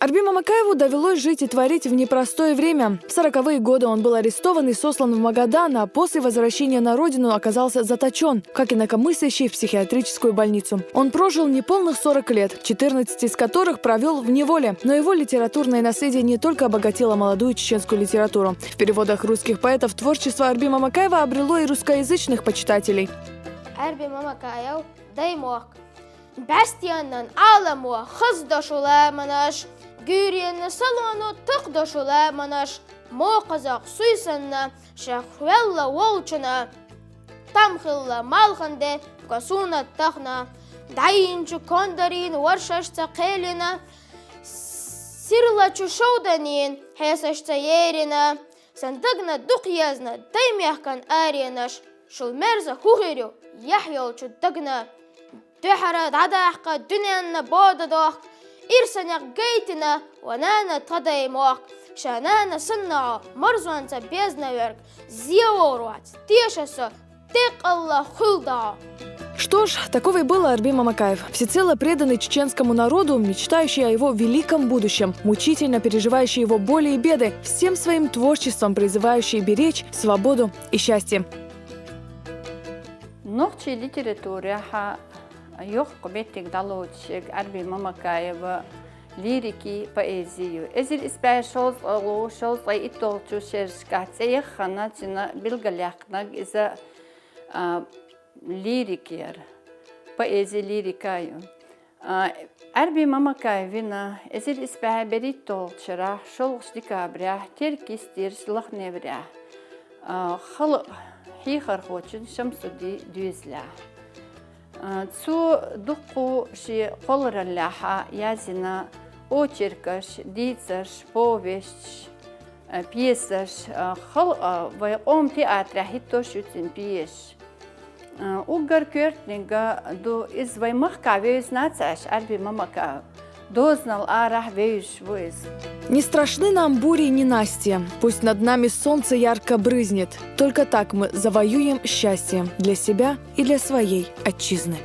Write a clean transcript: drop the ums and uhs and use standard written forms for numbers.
Арби Мамакаеву довелось жить и творить в непростое время. В 40-е годы он был арестован и сослан в Магадан, а после возвращения на родину оказался заточен, как инакомыслящий, в психиатрическую больницу. Он прожил неполных 40 лет, 14 из которых провел в неволе. Но его литературное наследие не только обогатило молодую чеченскую литературу. В переводах русских поэтов творчество Арби Мамакаева обрело и русскоязычных почитателей. Арби Мамакаев даймок. Бастианнан аламуа хыздашула манаш. Гюриен салону тықдашула манаш. Моқазақ суйсанна шахвелла волчына. Тамхилла малханде касуна тахна. Дайинчу кондарин варшашца келина. Сирла чушауданин хесашца ерина. Сандагна духязна даймяхкан аринаш. Шулмерза хугирю яхьолчу дагна. Духара дадахка дунянна бодадох. إرسنق جيتنا ونانا تدايموك شانانا صنعو مرزوانتا بيزنا ورق زيوروات تيشاسو تيق الله خلداو. Что ж, таков и был Арби Мамакаев, всецело преданный чеченскому народу, мечтающий о его великом будущем, мучительно переживающий его боли и беды, всем своим творчеством призывающий беречь свободу и счастье. Ногчи литература Yok kubetik dalotçik Arbi Mамакаева лирики поэзию. Ezil isbay şoz ağu şoz ay itolçu şerşkatse xanatına bilgalaqnag iza lirikiyer. Poezi lirikayu. Arbi Mамакаевина ezil isbay berit tolçara şolx dikabrah terkistir slaq nevrah. Xalq хихар хочын şamsudi düzla. Цу духу ши колоралляха язина очеркаш, дицаш, повесть, пьесаш, хал в ом театре хитош утин пьес. Угар кёртнега до из ваймах кавез нацаш Арби Мамакаев. Дознал арах веюш войз. Не страшны нам бури и ненастья. Пусть над нами солнце ярко брызнет. Только так мы завоюем счастье для себя и для своей отчизны.